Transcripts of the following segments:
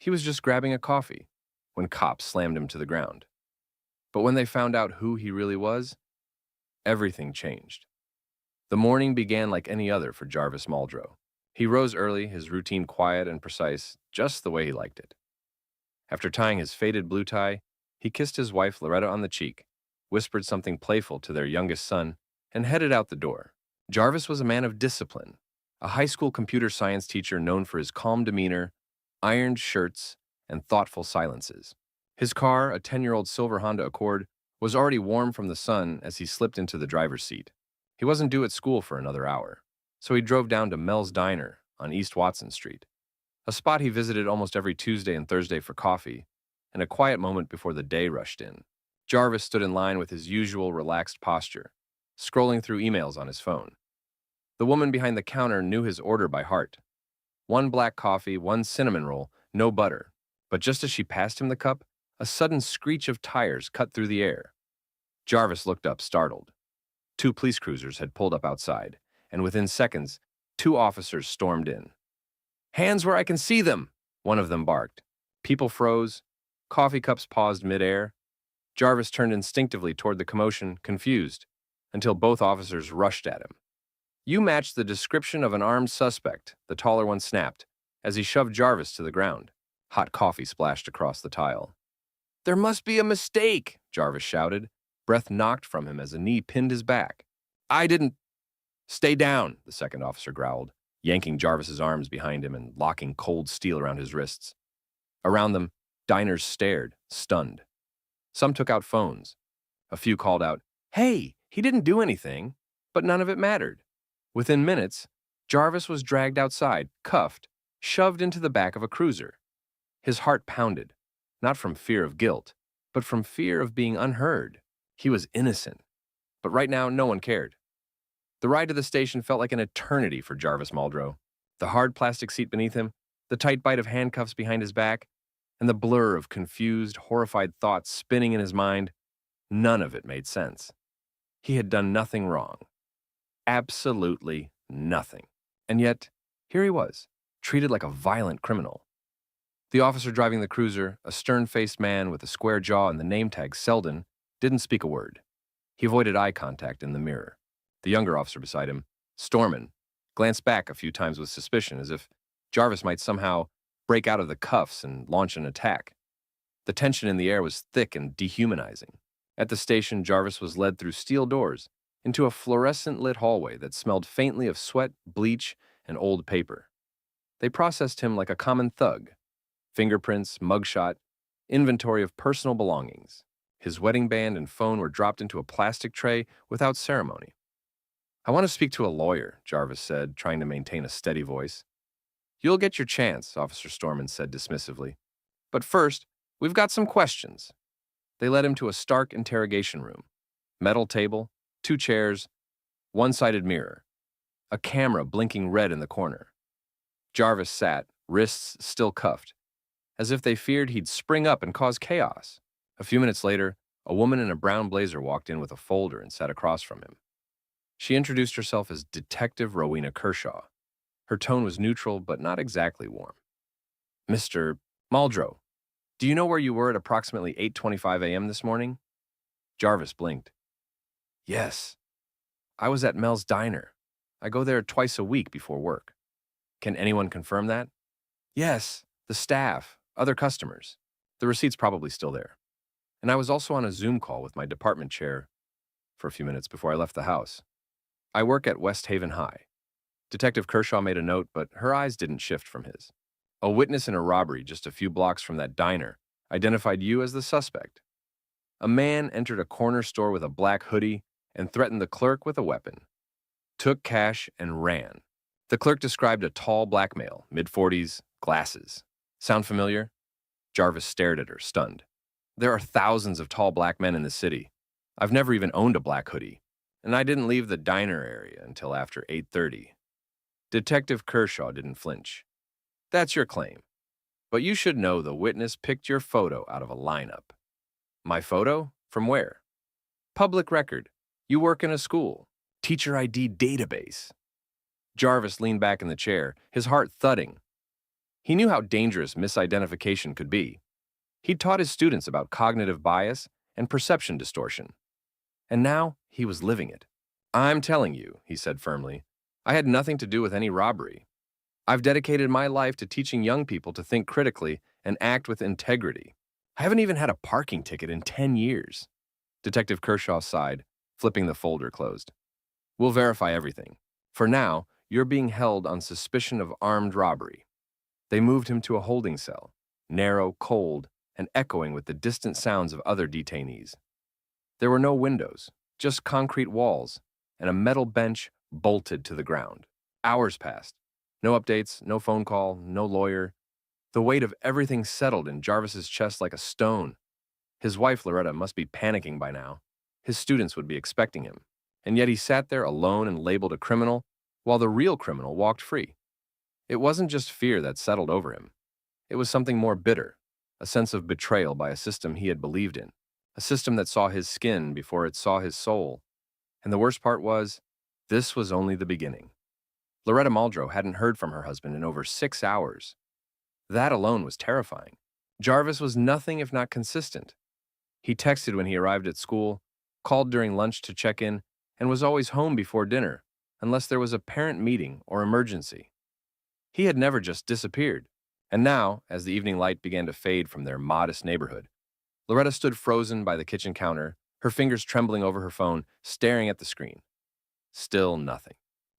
He was just grabbing a coffee when cops slammed him to the ground. But when they found out who he really was, everything changed. The morning began like any other for Jarvis Muldrow. He rose early, his routine quiet and precise, just the way he liked it. After tying his faded blue tie, he kissed his wife Loretta on the cheek, whispered something playful to their youngest son, and headed out the door. Jarvis was a man of discipline, a high school computer science teacher known for his calm demeanor, ironed shirts, and thoughtful silences. His car, a 10-year-old silver Honda Accord, was already warm from the sun as he slipped into the driver's seat. He wasn't due at school for another hour, so he drove down to Mel's Diner on East Watson Street, a spot he visited almost every Tuesday and Thursday for coffee, and a quiet moment before the day rushed in. Jarvis stood in line with his usual relaxed posture, scrolling through emails on his phone. The woman behind the counter knew his order by heart. 1 black coffee, 1 cinnamon roll, no butter. But just as she passed him the cup, a sudden screech of tires cut through the air. Jarvis looked up, startled. 2 police cruisers had pulled up outside, and within seconds, 2 officers stormed in. "Hands where I can see them!" one of them barked. People froze. Coffee cups paused midair. Jarvis turned instinctively toward the commotion, confused, until both officers rushed at him. "You match the description of an armed suspect," the taller one snapped, as he shoved Jarvis to the ground. Hot coffee splashed across the tile. "There must be a mistake," Jarvis shouted, breath knocked from him as a knee pinned his back. "I didn't—" "Stay down," the second officer growled, yanking Jarvis's arms behind him and locking cold steel around his wrists. Around them, diners stared, stunned. Some took out phones. A few called out, "Hey, he didn't do anything," but none of it mattered. Within minutes, Jarvis was dragged outside, cuffed, shoved into the back of a cruiser. His heart pounded, not from fear of guilt, but from fear of being unheard. He was innocent, but right now no one cared. The ride to the station felt like an eternity for Jarvis Muldrow. The hard plastic seat beneath him, the tight bite of handcuffs behind his back, and the blur of confused, horrified thoughts spinning in his mind, none of it made sense. He had done nothing wrong. Absolutely nothing. And yet, here he was, treated like a violent criminal. The officer driving the cruiser, a stern-faced man with a square jaw and the name tag Selden, didn't speak a word. He avoided eye contact in the mirror. The younger officer beside him, Storman, glanced back a few times with suspicion, as if Jarvis might somehow break out of the cuffs and launch an attack. The tension in the air was thick and dehumanizing. At the station, Jarvis was led through steel doors into a fluorescent-lit hallway that smelled faintly of sweat, bleach, and old paper. They processed him like a common thug. Fingerprints, mugshot, inventory of personal belongings. His wedding band and phone were dropped into a plastic tray without ceremony. "I want to speak to a lawyer," Jarvis said, trying to maintain a steady voice. "You'll get your chance," Officer Storman said dismissively. "But first, we've got some questions." They led him to a stark interrogation room. Metal table, 2 chairs, one-sided mirror, a camera blinking red in the corner. Jarvis sat, wrists still cuffed, as if they feared he'd spring up and cause chaos. A few minutes later, a woman in a brown blazer walked in with a folder and sat across from him. She introduced herself as Detective Rowena Kershaw. Her tone was neutral, but not exactly warm. "Mr. Muldrow, do you know where you were at approximately 8:25 a.m. this morning?" Jarvis blinked. "Yes. I was at Mel's Diner. I go there twice a week before work." "Can anyone confirm that?" "Yes, the staff, other customers. The receipt's probably still there. And I was also on a Zoom call with my department chair for a few minutes before I left the house. I work at West Haven High." Detective Kershaw made a note, but her eyes didn't shift from his. "A witness in a robbery just a few blocks from that diner identified you as the suspect. A man entered a corner store with a black hoodie and threatened the clerk with a weapon. Took cash and ran. The clerk described a tall black male, mid-40s, glasses. Sound familiar?" Jarvis stared at her, stunned. "There are thousands of tall black men in the city. I've never even owned a black hoodie, and I didn't leave the diner area until after 8:30. Detective Kershaw didn't flinch. "That's your claim. But you should know the witness picked your photo out of a lineup." "My photo? From where?" "Public record. You work in a school. Teacher ID database." Jarvis leaned back in the chair, his heart thudding. He knew how dangerous misidentification could be. He'd taught his students about cognitive bias and perception distortion. And now he was living it. "I'm telling you," he said firmly, "I had nothing to do with any robbery. I've dedicated my life to teaching young people to think critically and act with integrity. I haven't even had a parking ticket in 10 years." Detective Kershaw sighed, flipping the folder closed. "We'll verify everything. For now, you're being held on suspicion of armed robbery." They moved him to a holding cell, narrow, cold, and echoing with the distant sounds of other detainees. There were no windows, just concrete walls, and a metal bench bolted to the ground. Hours passed. No updates, no phone call, no lawyer. The weight of everything settled in Jarvis's chest like a stone. His wife, Loretta, must be panicking by now. His students would be expecting him. And yet he sat there alone and labeled a criminal, while the real criminal walked free. It wasn't just fear that settled over him. It was something more bitter, a sense of betrayal by a system he had believed in, a system that saw his skin before it saw his soul. And the worst part was, this was only the beginning. Loretta Muldrow hadn't heard from her husband in over 6 hours. That alone was terrifying. Jarvis was nothing if not consistent. He texted when he arrived at school, called during lunch to check in, and was always home before dinner, unless there was a parent meeting or emergency. He had never just disappeared. And now, as the evening light began to fade from their modest neighborhood, Loretta stood frozen by the kitchen counter, her fingers trembling over her phone, staring at the screen. Still nothing.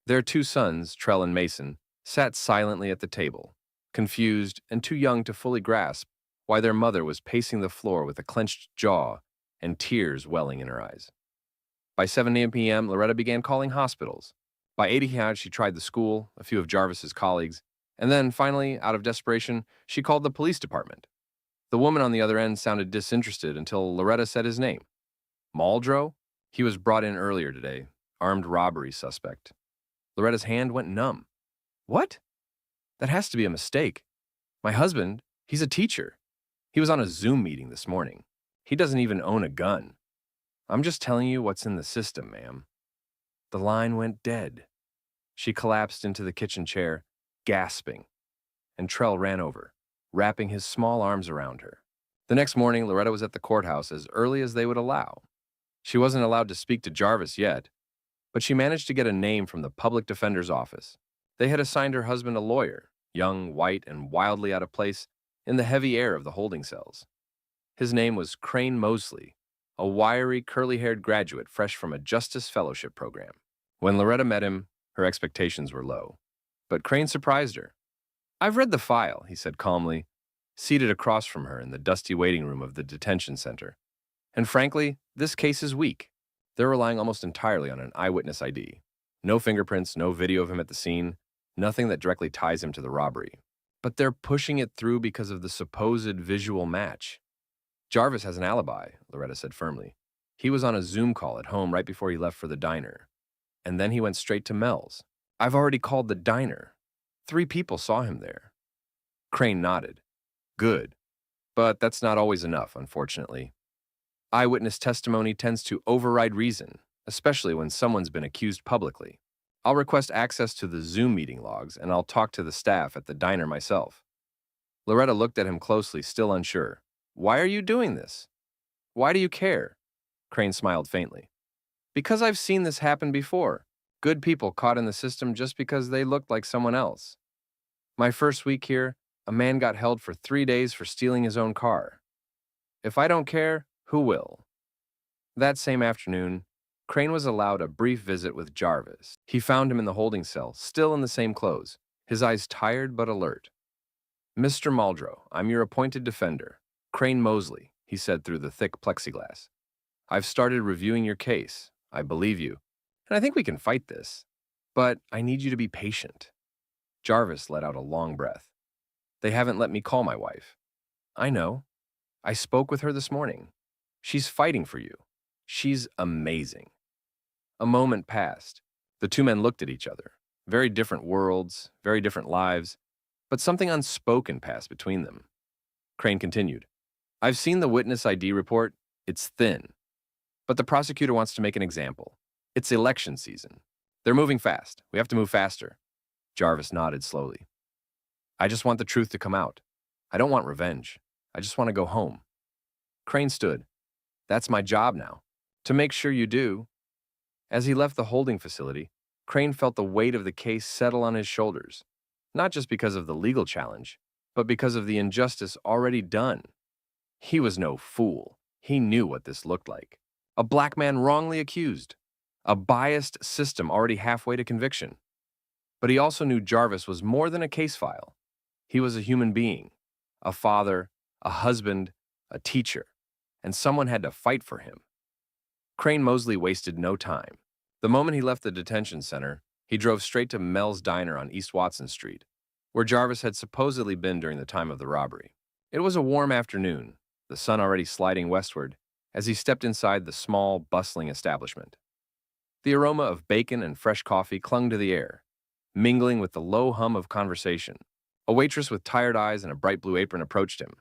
Their 2 sons, Trell and Mason, sat silently at the table, confused and too young to fully grasp why their mother was pacing the floor with a clenched jaw and tears welling in her eyes. By 7 p.m., Loretta began calling hospitals. By 8 p.m., she tried the school, a few of Jarvis's colleagues, and then, finally, out of desperation, she called the police department. The woman on the other end sounded disinterested until Loretta said his name. Muldrow? He was brought in earlier today, armed robbery suspect. Loretta's hand went numb. What? That has to be a mistake. My husband, he's a teacher. He was on a Zoom meeting this morning. He doesn't even own a gun. I'm just telling you what's in the system, ma'am. The line went dead. She collapsed into the kitchen chair, gasping, and Trell ran over, wrapping his small arms around her. The next morning, Loretta was at the courthouse as early as they would allow. She wasn't allowed to speak to Jarvis yet, but she managed to get a name from the public defender's office. They had assigned her husband a lawyer, young, white, and wildly out of place in the heavy air of the holding cells. His name was Crane Mosley, a wiry, curly-haired graduate fresh from a Justice Fellowship program. When Loretta met him, her expectations were low. But Crane surprised her. "I've read the file," he said calmly, seated across from her in the dusty waiting room of the detention center. "And frankly, this case is weak. They're relying almost entirely on an eyewitness ID. No fingerprints, no video of him at the scene, nothing that directly ties him to the robbery. But they're pushing it through because of the supposed visual match." "Jarvis has an alibi," Loretta said firmly. "He was on a Zoom call at home right before he left for the diner. And then he went straight to Mel's. I've already called the diner. 3 people saw him there." Crane nodded. "Good. But that's not always enough, unfortunately. Eyewitness testimony tends to override reason, especially when someone's been accused publicly. I'll request access to the Zoom meeting logs, and I'll talk to the staff at the diner myself." Loretta looked at him closely, still unsure. "Why are you doing this? Why do you care?" Crane smiled faintly. "Because I've seen this happen before. Good people caught in the system just because they looked like someone else. My first week here, a man got held for 3 days for stealing his own car. If I don't care, who will?" That same afternoon, Crane was allowed a brief visit with Jarvis. He found him in the holding cell, still in the same clothes, his eyes tired but alert. "Mr. Muldrow, I'm your appointed defender, Crane Mosley," he said through the thick plexiglass. "I've started reviewing your case. I believe you, and I think we can fight this. But I need you to be patient." Jarvis let out a long breath. "They haven't let me call my wife." "I know. I spoke with her this morning. She's fighting for you. She's amazing." A moment passed. The 2 men looked at each other. Very different worlds, very different lives, but something unspoken passed between them. Crane continued. "I've seen the witness ID report. It's thin. But the prosecutor wants to make an example. It's election season. They're moving fast. We have to move faster." Jarvis nodded slowly. I just want the truth to come out. I don't want revenge. I just want to go home. Crane stood. That's my job now. To make sure you do. As he left the holding facility, Crane felt the weight of the case settle on his shoulders, not just because of the legal challenge, but because of the injustice already done. He was no fool. He knew what this looked like. A black man wrongly accused. A biased system already halfway to conviction. But he also knew Jarvis was more than a case file. He was a human being, a father, a husband, a teacher, and someone had to fight for him. Crane Mosley wasted no time. The moment he left the detention center, he drove straight to Mel's Diner on East Watson Street, where Jarvis had supposedly been during the time of the robbery. It was a warm afternoon, the sun already sliding westward, as he stepped inside the small, bustling establishment. The aroma of bacon and fresh coffee clung to the air, mingling with the low hum of conversation. A waitress with tired eyes and a bright blue apron approached him.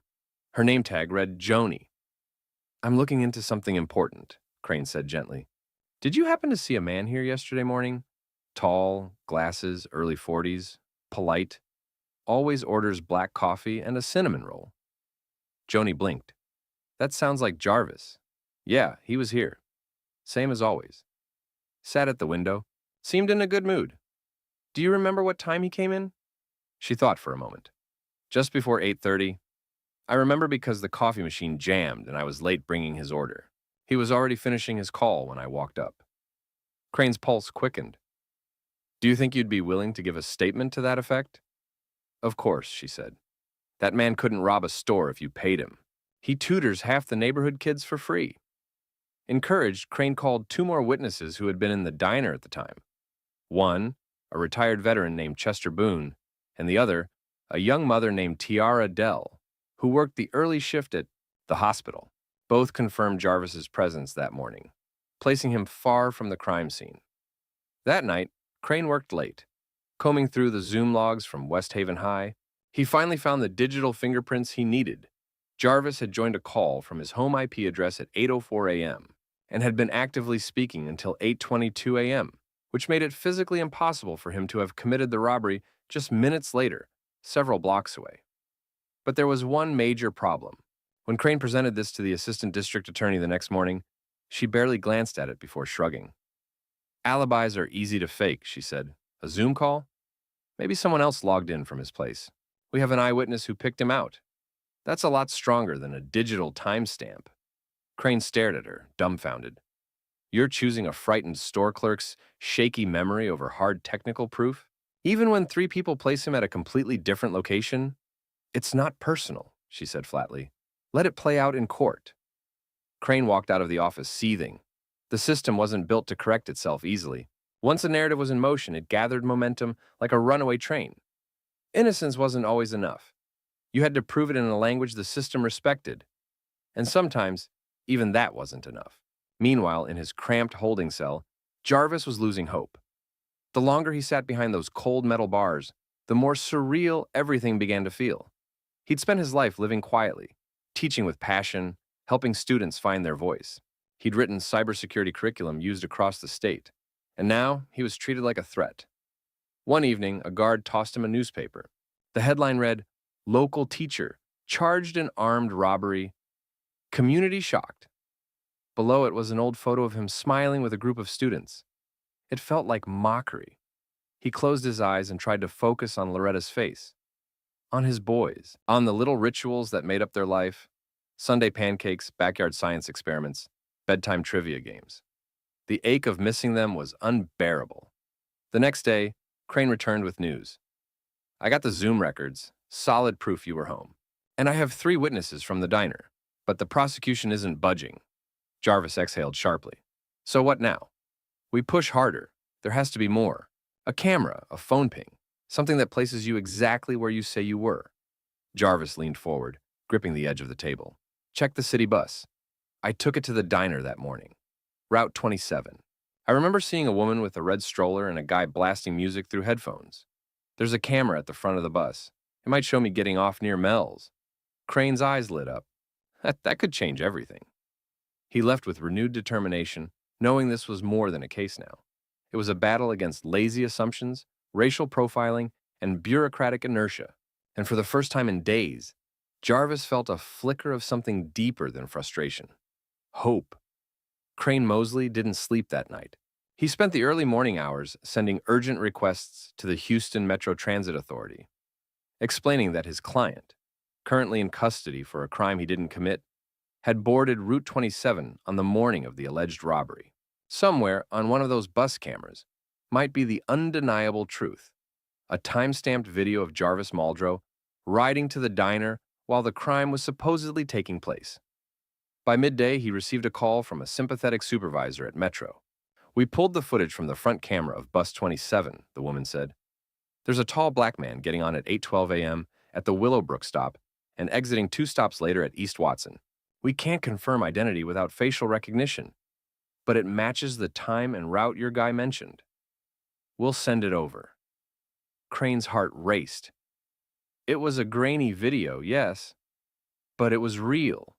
Her name tag read Joni. I'm looking into something important, Crane said gently. Did you happen to see a man here yesterday morning? Tall, glasses, early 40s, polite, always orders black coffee and a cinnamon roll. Joni blinked. That sounds like Jarvis. Yeah, he was here. Same as always. Sat at the window. Seemed in a good mood. Do you remember what time he came in? She thought for a moment. Just before 8:30. I remember because the coffee machine jammed and I was late bringing his order. He was already finishing his call when I walked up. Crane's pulse quickened. Do you think you'd be willing to give a statement to that effect? Of course, she said. That man couldn't rob a store if you paid him. He tutors half the neighborhood kids for free. Encouraged, Crane called two more witnesses who had been in the diner at the time. One, a retired veteran named Chester Boone, and the other, a young mother named Tiara Dell, who worked the early shift at the hospital. Both confirmed Jarvis's presence that morning, placing him far from the crime scene. That night, Crane worked late. Combing through the Zoom logs from West Haven High, he finally found the digital fingerprints he needed. Jarvis had joined a call from his home IP address at 8:04 a.m. and had been actively speaking until 8:22 a.m., which made it physically impossible for him to have committed the robbery just minutes later, several blocks away. But there was one major problem. When Crane presented this to the assistant district attorney the next morning, she barely glanced at it before shrugging. Alibis are easy to fake, she said. A Zoom call? Maybe someone else logged in from his place. We have an eyewitness who picked him out. That's a lot stronger than a digital timestamp. Crane stared at her, dumbfounded. You're choosing a frightened store clerk's shaky memory over hard technical proof? Even when three people place him at a completely different location? It's not personal, she said flatly. Let it play out in court. Crane walked out of the office seething. The system wasn't built to correct itself easily. Once a narrative was in motion, it gathered momentum like a runaway train. Innocence wasn't always enough. You had to prove it in a language the system respected. And sometimes, even that wasn't enough. Meanwhile, in his cramped holding cell, Jarvis was losing hope. The longer he sat behind those cold metal bars, the more surreal everything began to feel. He'd spent his life living quietly, teaching with passion, helping students find their voice. He'd written cybersecurity curriculum used across the state, and now he was treated like a threat. One evening, a guard tossed him a newspaper. The headline read, Local teacher, charged in armed robbery. Community shocked. Below it was an old photo of him smiling with a group of students. It felt like mockery. He closed his eyes and tried to focus on Loretta's face, on his boys, on the little rituals that made up their life, Sunday pancakes, backyard science experiments, bedtime trivia games. The ache of missing them was unbearable. The next day, Crane returned with news. I got the Zoom records, solid proof you were home. And I have 3 witnesses from the diner, but the prosecution isn't budging. Jarvis exhaled sharply. So what now? We push harder. There has to be more. A camera, a phone ping, something that places you exactly where you say you were. Jarvis leaned forward, gripping the edge of the table. Check the city bus. I took it to the diner that morning. Route 27. I remember seeing a woman with a red stroller and a guy blasting music through headphones. There's a camera at the front of the bus. It might show me getting off near Mel's. Crane's eyes lit up. That could change everything. He left with renewed determination, knowing this was more than a case now. It was a battle against lazy assumptions, racial profiling, and bureaucratic inertia. And for the first time in days, Jarvis felt a flicker of something deeper than frustration. Hope. Crane Mosley didn't sleep that night. He spent the early morning hours sending urgent requests to the Houston Metro Transit Authority, explaining that his client, currently in custody for a crime he didn't commit, had boarded Route 27 on the morning of the alleged robbery. Somewhere on one of those bus cameras might be the undeniable truth, a time-stamped video of Jarvis Muldrow riding to the diner while the crime was supposedly taking place. By midday, he received a call from a sympathetic supervisor at Metro. "We pulled the footage from the front camera of bus 27, the woman said. "There's a tall black man getting on at 8:12 a.m. at the Willowbrook stop and exiting 2 stops later at East Watson. We can't confirm identity without facial recognition, but it matches the time and route your guy mentioned. We'll send it over." Crane's heart raced. It was a grainy video, yes, but it was real.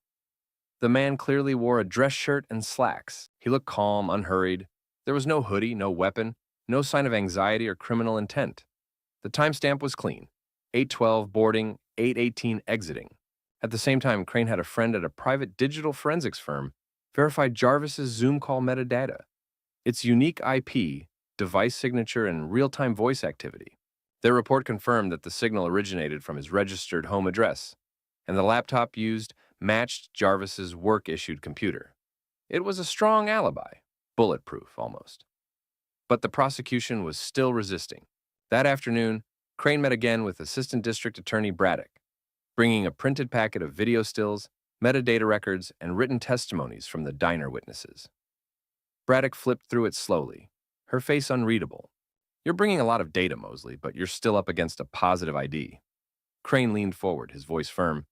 The man clearly wore a dress shirt and slacks. He looked calm, unhurried. There was no hoodie, no weapon, no sign of anxiety or criminal intent. The timestamp was clean. 8:12 boarding, 8:18 exiting. At the same time, Crane had a friend at a private digital forensics firm verify Jarvis's Zoom call metadata, its unique IP, device signature, and real-time voice activity. Their report confirmed that the signal originated from his registered home address, and the laptop used matched Jarvis's work-issued computer. It was a strong alibi, bulletproof almost. But the prosecution was still resisting. That afternoon, Crane met again with Assistant District Attorney Braddock, bringing a printed packet of video stills, metadata records, and written testimonies from the diner witnesses. Braddock flipped through it slowly, her face unreadable. "You're bringing a lot of data, Mosley, but you're still up against a positive ID." Crane leaned forward, his voice firm.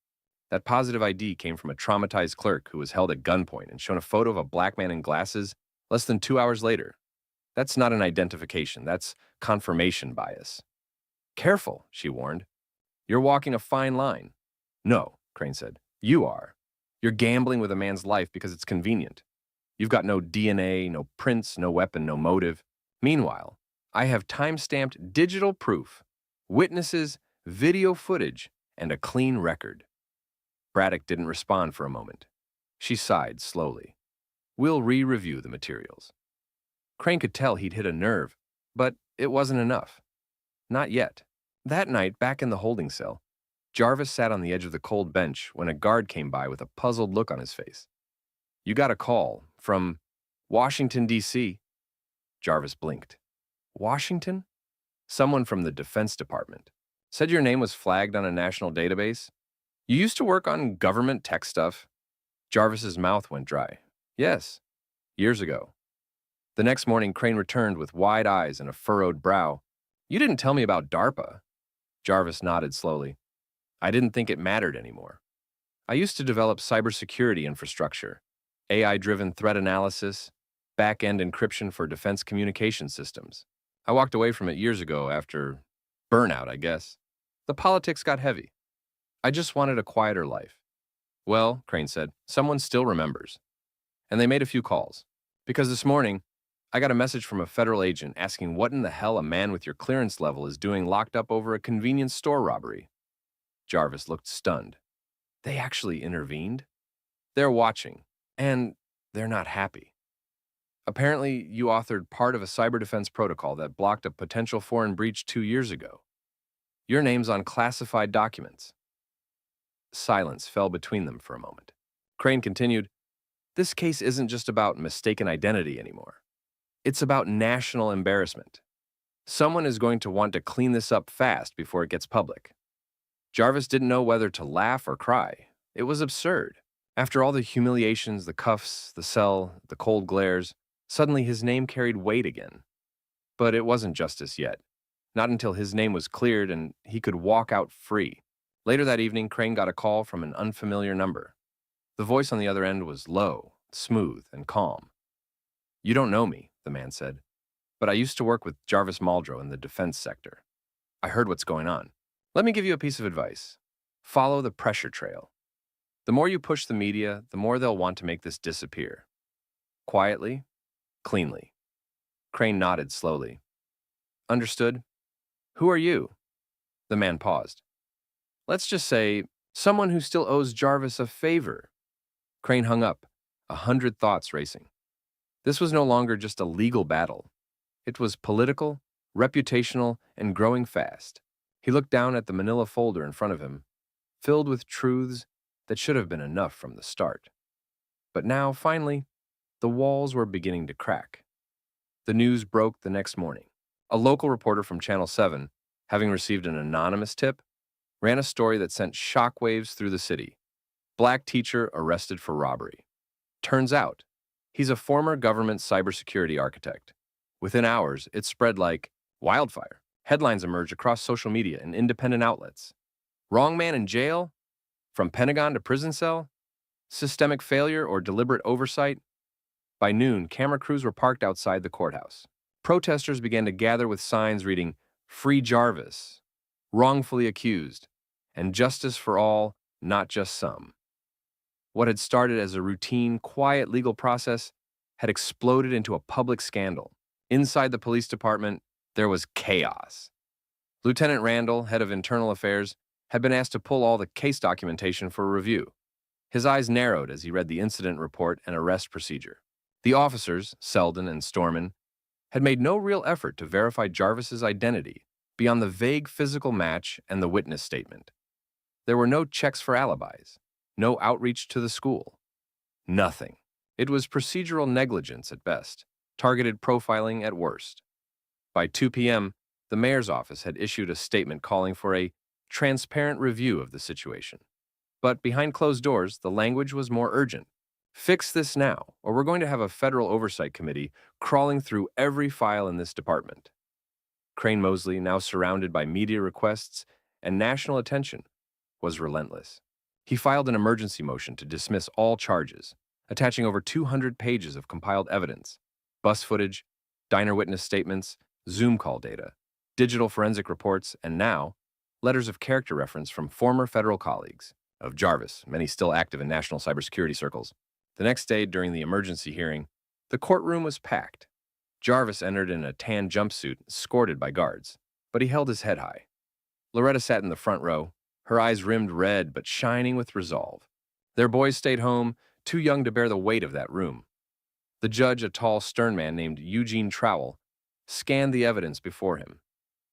That positive ID came from a traumatized clerk who was held at gunpoint and shown a photo of a black man in glasses less than 2 hours later. That's not an identification, that's confirmation bias. "Careful," she warned. "You're walking a fine line." "No," Crane said. "You are. You're gambling with a man's life because it's convenient. You've got no DNA, no prints, no weapon, no motive. Meanwhile, I have time-stamped digital proof, witnesses, video footage, and a clean record." Braddock didn't respond for a moment. She sighed slowly. "We'll re-review the materials." Crane could tell he'd hit a nerve, but it wasn't enough. Not yet. That night, back in the holding cell, Jarvis sat on the edge of the cold bench when a guard came by with a puzzled look on his face. "You got a call from Washington, D.C." Jarvis blinked. "Washington?" "Someone from the Defense Department. Said your name was flagged on a national database. You used to work on government tech stuff." Jarvis's mouth went dry. "Yes, years ago." The next morning, Crane returned with wide eyes and a furrowed brow. "You didn't tell me about DARPA." Jarvis nodded slowly. "I didn't think it mattered anymore. I used to develop cybersecurity infrastructure, AI-driven threat analysis, back-end encryption for defense communication systems. I walked away from it years ago after burnout, I guess. The politics got heavy. I just wanted a quieter life." "Well," Crane said, "someone still remembers." And they made a few calls. "Because this morning, I got a message from a federal agent asking what in the hell a man with your clearance level is doing locked up over a convenience store robbery." Jarvis looked stunned. "They actually intervened?" "They're watching, and they're not happy. Apparently, you authored part of a cyber defense protocol that blocked a potential foreign breach 2 years ago. Your name's on classified documents." Silence fell between them for a moment. Crane continued, "This case isn't just about mistaken identity anymore. It's about national embarrassment. Someone is going to want to clean this up fast before it gets public." Jarvis didn't know whether to laugh or cry. It was absurd. After all the humiliations, the cuffs, the cell, the cold glares, suddenly his name carried weight again. But it wasn't justice yet. Not until his name was cleared and he could walk out free. Later that evening, Crane got a call from an unfamiliar number. The voice on the other end was low, smooth, and calm. "You don't know me," the man said, "but I used to work with Jarvis Muldrow in the defense sector. I heard what's going on. Let me give you a piece of advice. Follow the pressure trail. The more you push the media, the more they'll want to make this disappear. Quietly, cleanly." Crane nodded slowly. "Understood. Who are you?" The man paused. Let's just say someone who still owes Jarvis a favor. Crane hung up, 100 thoughts racing. This was no longer just a legal battle. It was political, reputational, and growing fast. He looked down at the manila folder in front of him, filled with truths that should have been enough from the start. But now, finally, the walls were beginning to crack. The news broke the next morning. A local reporter from Channel 7, having received an anonymous tip, ran a story that sent shockwaves through the city. Black teacher arrested for robbery. Turns out, he's a former government cybersecurity architect. Within hours, it spread like wildfire. Headlines emerged across social media and independent outlets. Wrong man in jail? From Pentagon to prison cell? Systemic failure or deliberate oversight? By noon, camera crews were parked outside the courthouse. Protesters began to gather with signs reading, "Free Jarvis," "Wrongfully accused," and "Justice for all, not just some." What had started as a routine, quiet legal process had exploded into a public scandal. Inside the police department, there was chaos. Lieutenant Randall, head of internal affairs, had been asked to pull all the case documentation for review. His eyes narrowed as he read the incident report and arrest procedure. The officers, Selden and Storman, had made no real effort to verify Jarvis's identity beyond the vague physical match and the witness statement. There were no checks for alibis, no outreach to the school. Nothing. It was procedural negligence at best, targeted profiling at worst. By 2 p.m., the mayor's office had issued a statement calling for a transparent review of the situation. But behind closed doors, the language was more urgent. Fix this now, or we're going to have a federal oversight committee crawling through every file in this department. Crane Mosley, now surrounded by media requests and national attention, was relentless. He filed an emergency motion to dismiss all charges, attaching over 200 pages of compiled evidence, bus footage, diner witness statements, Zoom call data, digital forensic reports, and now, letters of character reference from former federal colleagues of Jarvis, many still active in national cybersecurity circles. The next day, during the emergency hearing, the courtroom was packed. Jarvis entered in a tan jumpsuit, escorted by guards, but he held his head high. Loretta sat in the front row, her eyes rimmed red but shining with resolve. Their boys stayed home, too young to bear the weight of that room. The judge, a tall, stern man named Eugene Trowell, scanned the evidence before him.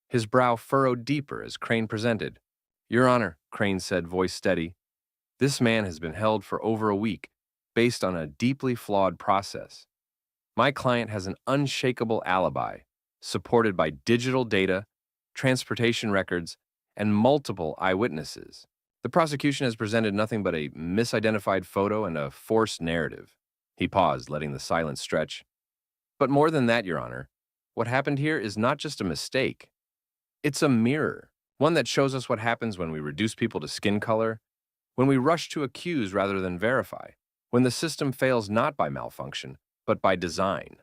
His brow furrowed deeper as Crane presented. "Your Honor," Crane said, voice steady, "this man has been held for over a week, based on a deeply flawed process. My client has an unshakable alibi, supported by digital data, transportation records, and multiple eyewitnesses. The prosecution has presented nothing but a misidentified photo and a forced narrative." He paused, letting the silence stretch. "But more than that, Your Honor, what happened here is not just a mistake. It's a mirror, one that shows us what happens when we reduce people to skin color, when we rush to accuse rather than verify, when the system fails not by malfunction, but by design."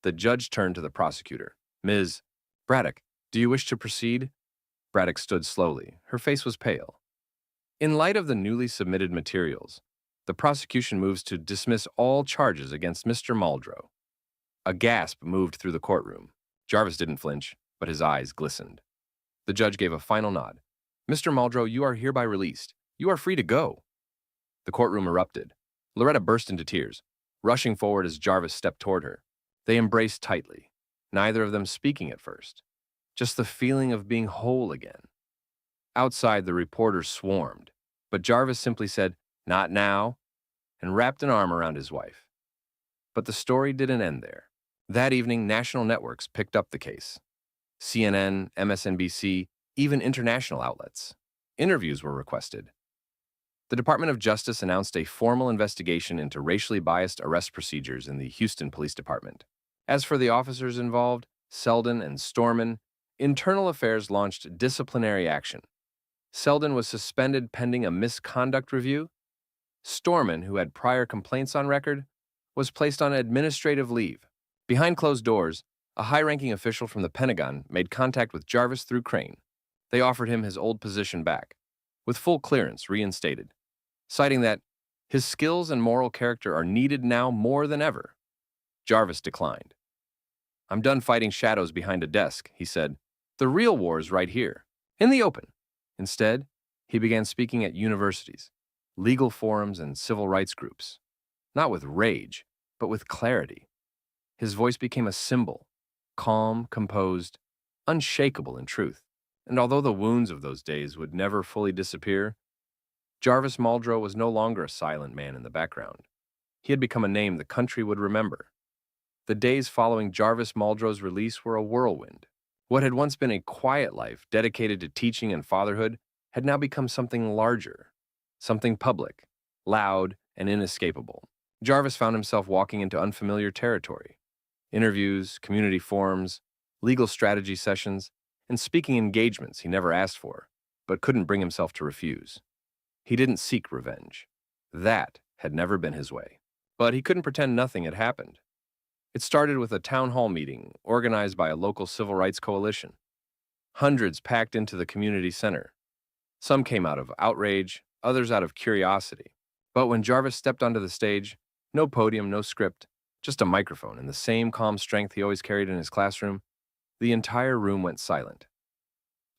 The judge turned to the prosecutor. "Ms. Braddock, do you wish to proceed?" Braddock stood slowly. Her face was pale. In light of the newly submitted materials, the prosecution moves to dismiss all charges against Mr. Muldrow. A gasp moved through the courtroom. Jarvis didn't flinch, but his eyes glistened. The judge gave a final nod. "Mr. Muldrow, you are hereby released. You are free to go." The courtroom erupted. Loretta burst into tears, rushing forward as Jarvis stepped toward her. They embraced tightly, neither of them speaking at first. Just the feeling of being whole again. Outside, the reporters swarmed, but Jarvis simply said, "Not now," and wrapped an arm around his wife. But the story didn't end there. That evening, national networks picked up the case. CNN, MSNBC, even international outlets. Interviews were requested. The Department of Justice announced a formal investigation into racially biased arrest procedures in the Houston Police Department. As for the officers involved, Selden and Storman, Internal Affairs launched disciplinary action. Selden was suspended pending a misconduct review. Storman, who had prior complaints on record, was placed on administrative leave. Behind closed doors, a high-ranking official from the Pentagon made contact with Jarvis through Crane. They offered him his old position back, with full clearance reinstated, citing that his skills and moral character are needed now more than ever. Jarvis declined. "I'm done fighting shadows behind a desk," he said. "The real war is right here, in the open." Instead, He began speaking at universities, legal forums, and civil rights groups, not with rage, but with clarity. His voice became a symbol, calm, composed, unshakable in truth. And although the wounds of those days would never fully disappear, Jarvis Muldrow was no longer a silent man in the background. He had become a name the country would remember. The days following Jarvis Muldrow's release were a whirlwind. What had once been a quiet life dedicated to teaching and fatherhood had now become something larger, something public, loud, and inescapable. Jarvis found himself walking into unfamiliar territory. Interviews, community forums, legal strategy sessions, and speaking engagements he never asked for, but couldn't bring himself to refuse. He didn't seek revenge. That had never been his way. But he couldn't pretend nothing had happened. It started with a town hall meeting organized by a local civil rights coalition. Hundreds packed into the community center. Some came out of outrage, others out of curiosity. But when Jarvis stepped onto the stage, no podium, no script, just a microphone and the same calm strength he always carried in his classroom, the entire room went silent.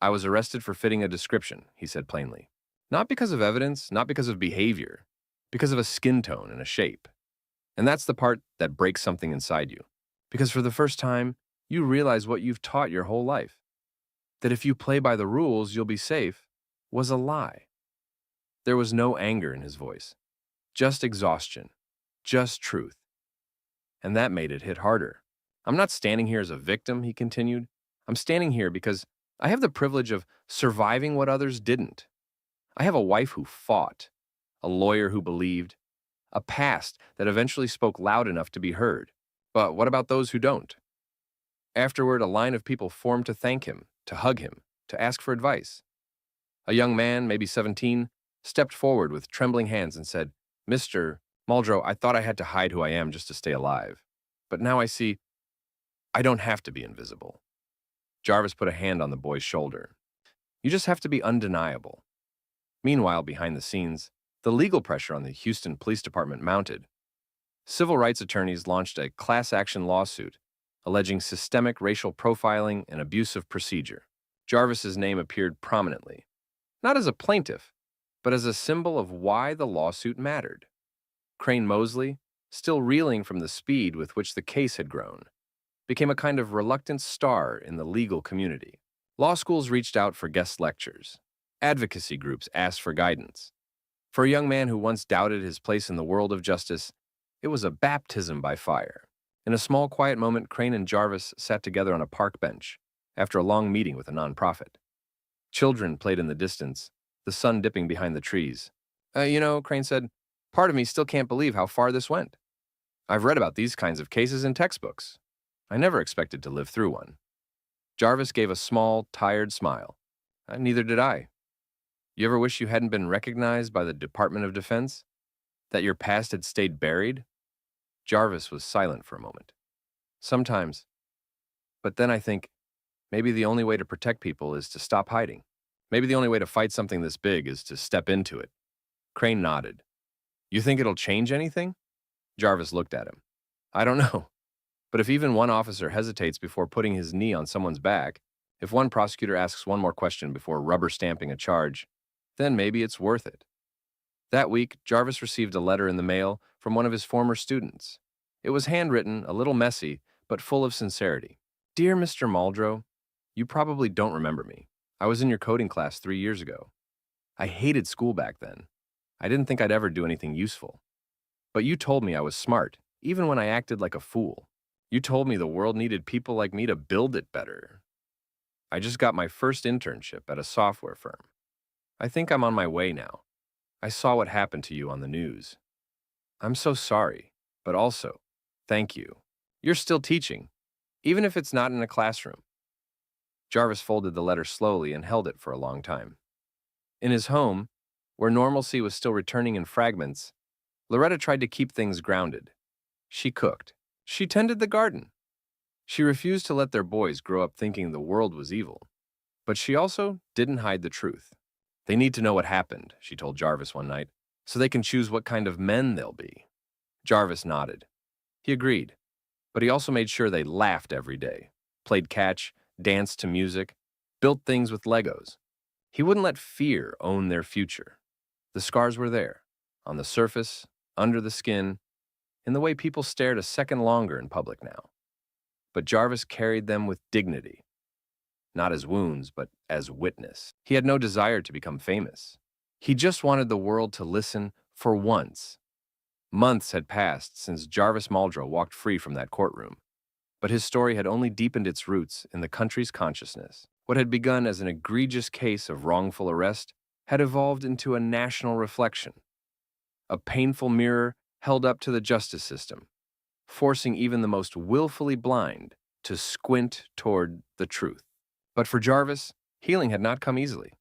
"I was arrested for fitting a description," he said plainly. "Not because of evidence, not because of behavior, because of a skin tone and a shape. And that's the part that breaks something inside you. Because for the first time, you realize what you've taught your whole life. That if you play by the rules, you'll be safe, was a lie." There was no anger in his voice, just exhaustion, just truth. And that made it hit harder. "I'm not standing here as a victim," he continued. "I'm standing here because I have the privilege of surviving what others didn't. I have a wife who fought, a lawyer who believed, a past that eventually spoke loud enough to be heard. But what about those who don't?" Afterward, a line of people formed to thank him, to hug him, to ask for advice. A young man, maybe 17, stepped forward with trembling hands and said, "Mr. Muldrow, I thought I had to hide who I am just to stay alive. But now I see I don't have to be invisible." Jarvis put a hand on the boy's shoulder. "You just have to be undeniable." Meanwhile, behind the scenes, the legal pressure on the Houston Police Department mounted. Civil rights attorneys launched a class-action lawsuit alleging systemic racial profiling and abusive procedure. Jarvis's name appeared prominently, not as a plaintiff, but as a symbol of why the lawsuit mattered. Crane Mosley, still reeling from the speed with which the case had grown, became a kind of reluctant star in the legal community. Law schools reached out for guest lectures. Advocacy groups asked for guidance. For a young man who once doubted his place in the world of justice, it was a baptism by fire. In a small, quiet moment, Crane and Jarvis sat together on a park bench after a long meeting with a nonprofit. Children played in the distance, the sun dipping behind the trees. Crane said, "Part of me still can't believe how far this went. I've read about these kinds of cases in textbooks. I never expected to live through one." Jarvis gave a small, tired smile. "Neither did I. You ever wish you hadn't been recognized by the Department of Defense? That your past had stayed buried?" Jarvis was silent for a moment. "Sometimes. But then I think, maybe the only way to protect people is to stop hiding. Maybe the only way to fight something this big is to step into it." Crane nodded. "You think it'll change anything?" Jarvis looked at him. "I don't know. But if even one officer hesitates before putting his knee on someone's back, if one prosecutor asks one more question before rubber stamping a charge, then maybe it's worth it." That week, Jarvis received a letter in the mail from one of his former students. It was handwritten, a little messy, but full of sincerity. "Dear Mr. Muldrow, you probably don't remember me. I was in your coding class 3 years ago. I hated school back then. I didn't think I'd ever do anything useful. But you told me I was smart, even when I acted like a fool. You told me the world needed people like me to build it better. I just got my first internship at a software firm. I think I'm on my way now. I saw what happened to you on the news. I'm so sorry, but also, thank you. You're still teaching, even if it's not in a classroom." Jarvis folded the letter slowly and held it for a long time. In his home, where normalcy was still returning in fragments, Loretta tried to keep things grounded. She cooked. She tended the garden. She refused to let their boys grow up thinking the world was evil. But she also didn't hide the truth. "They need to know what happened," she told Jarvis one night, "so they can choose what kind of men they'll be." Jarvis nodded. He agreed, but he also made sure they laughed every day, played catch, danced to music, built things with Legos. He wouldn't let fear own their future. The scars were there, on the surface, under the skin, in the way people stared a second longer in public now. But Jarvis carried them with dignity, not as wounds, but as witness. He had no desire to become famous. He just wanted the world to listen for once. Months had passed since Jarvis Muldrow walked free from that courtroom, but his story had only deepened its roots in the country's consciousness. What had begun as an egregious case of wrongful arrest had evolved into a national reflection, a painful mirror held up to the justice system, forcing even the most willfully blind to squint toward the truth. But for Jarvis, healing had not come easily.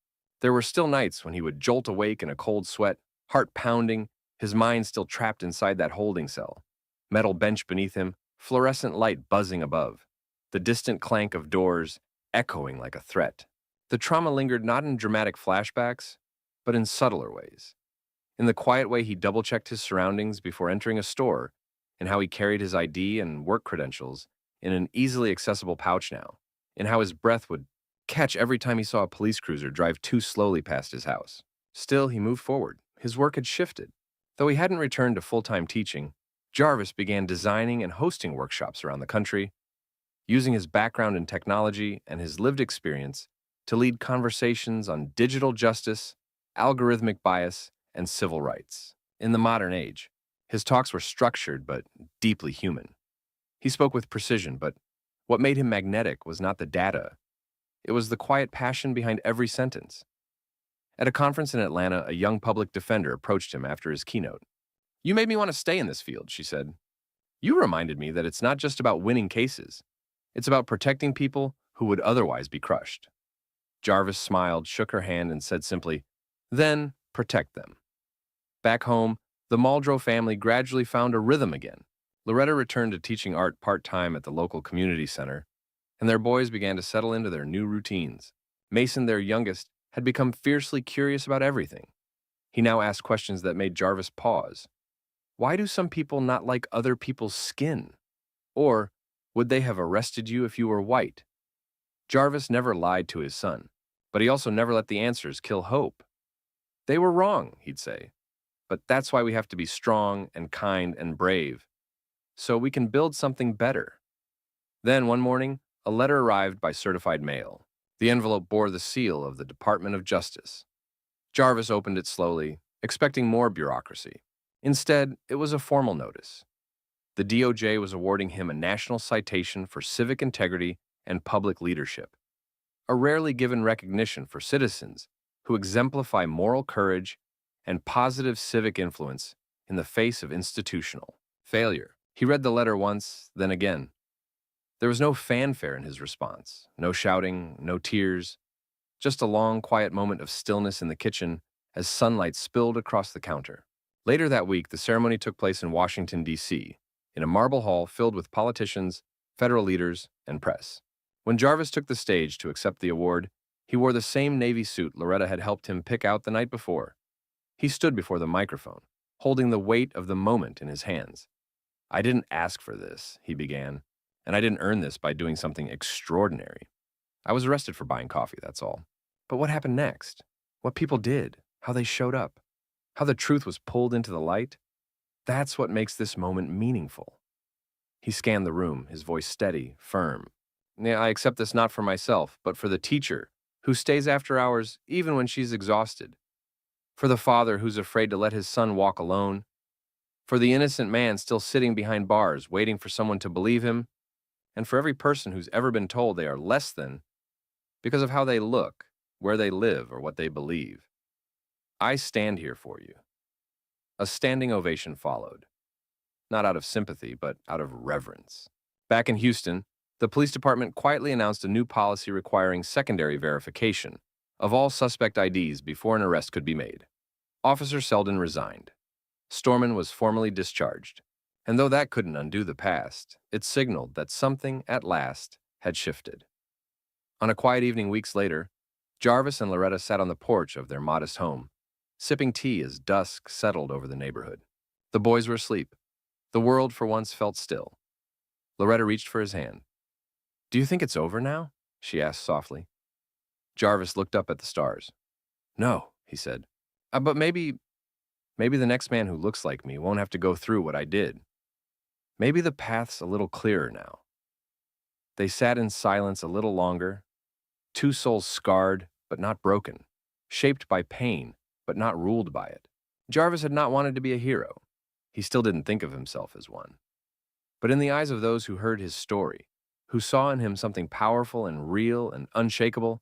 There were still nights when he would jolt awake in a cold sweat, heart pounding, his mind still trapped inside that holding cell. Metal bench beneath him, fluorescent light buzzing above, the distant clank of doors echoing like a threat. The trauma lingered not in dramatic flashbacks, but in subtler ways. In the quiet way he double-checked his surroundings before entering a store, in how he carried his ID and work credentials in an easily accessible pouch now, in how his breath would catch every time he saw a police cruiser drive too slowly past his house. Still, he moved forward. His work had shifted. Though he hadn't returned to full-time teaching, Jarvis began designing and hosting workshops around the country, using his background in technology and his lived experience to lead conversations on digital justice, algorithmic bias, and civil rights. In the modern age, his talks were structured but deeply human. He spoke with precision, but what made him magnetic was not the data. It was the quiet passion behind every sentence. At a conference in Atlanta, a young public defender approached him after his keynote. "You made me want to stay in this field," she said. "You reminded me that it's not just about winning cases. It's about protecting people who would otherwise be crushed." Jarvis smiled, shook her hand, and said simply, "Then protect them." Back home, the Muldrow family gradually found a rhythm again. Loretta returned to teaching art part-time at the local community center, and their boys began to settle into their new routines. Mason, their youngest, had become fiercely curious about everything. He now asked questions that made Jarvis pause. Why do some people not like other people's skin? Or, would they have arrested you if you were white? Jarvis never lied to his son, but he also never let the answers kill hope. They were wrong, he'd say, but that's why we have to be strong and kind and brave, so we can build something better. Then, one morning, a letter arrived by certified mail. The envelope bore the seal of the Department of Justice. Jarvis opened it slowly, expecting more bureaucracy. Instead, it was a formal notice. The DOJ was awarding him a national citation for civic integrity and public leadership, a rarely given recognition for citizens who exemplify moral courage and positive civic influence in the face of institutional failure. He read the letter once, then again. There was no fanfare in his response, no shouting, no tears, just a long, quiet moment of stillness in the kitchen as sunlight spilled across the counter. Later that week, the ceremony took place in Washington, D.C., in a marble hall filled with politicians, federal leaders, and press. When Jarvis took the stage to accept the award, he wore the same navy suit Loretta had helped him pick out the night before. He stood before the microphone, holding the weight of the moment in his hands. "I didn't ask for this," he began, "and I didn't earn this by doing something extraordinary. I was arrested for buying coffee, that's all. But what happened next? What people did, how they showed up, how the truth was pulled into the light? That's what makes this moment meaningful." He scanned the room, his voice steady, firm. "Yeah, I accept this not for myself, but for the teacher who stays after hours even when she's exhausted. For the father who's afraid to let his son walk alone. For the innocent man still sitting behind bars waiting for someone to believe him. And for every person who's ever been told they are less than because of how they look, where they live, or what they believe. I stand here for you." A standing ovation followed, not out of sympathy, but out of reverence. Back in Houston, the police department quietly announced a new policy requiring secondary verification of all suspect IDs before an arrest could be made. Officer Selden resigned. Storman was formally discharged. And though that couldn't undo the past, it signaled that something, at last, had shifted. On a quiet evening weeks later, Jarvis and Loretta sat on the porch of their modest home, sipping tea as dusk settled over the neighborhood. The boys were asleep. The world for once felt still. Loretta reached for his hand. "Do you think it's over now?" she asked softly. Jarvis looked up at the stars. No, he said. But maybe the next man who looks like me won't have to go through what I did. Maybe the path's a little clearer now. They sat in silence a little longer, two souls scarred but not broken, shaped by pain but not ruled by it. Jarvis had not wanted to be a hero. He still didn't think of himself as one. But in the eyes of those who heard his story, who saw in him something powerful and real and unshakable,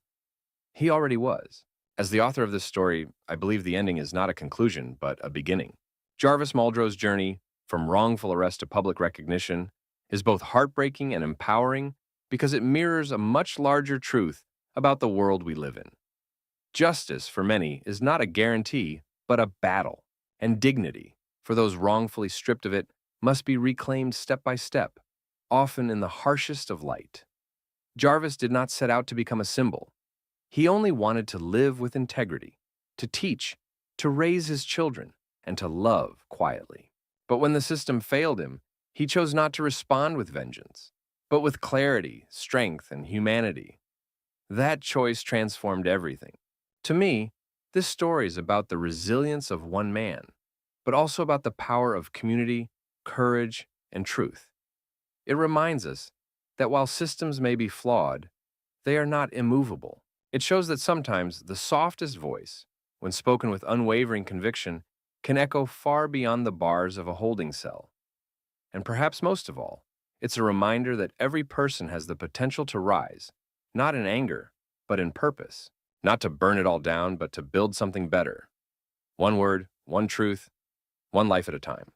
he already was. As the author of this story, I believe the ending is not a conclusion, but a beginning. Jarvis Muldrow's journey, from wrongful arrest to public recognition, is both heartbreaking and empowering because it mirrors a much larger truth about the world we live in. Justice, for many, is not a guarantee, but a battle, and dignity, for those wrongfully stripped of it, must be reclaimed step by step, often in the harshest of light. Jarvis did not set out to become a symbol. He only wanted to live with integrity, to teach, to raise his children, and to love quietly. But when the system failed him, he chose not to respond with vengeance, but with clarity, strength, and humanity. That choice transformed everything. To me, this story is about the resilience of one man, but also about the power of community, courage, and truth. It reminds us that while systems may be flawed, they are not immovable. It shows that sometimes the softest voice, when spoken with unwavering conviction, can echo far beyond the bars of a holding cell. And perhaps most of all, it's a reminder that every person has the potential to rise, not in anger, but in purpose. Not to burn it all down, but to build something better. One word, one truth, one life at a time.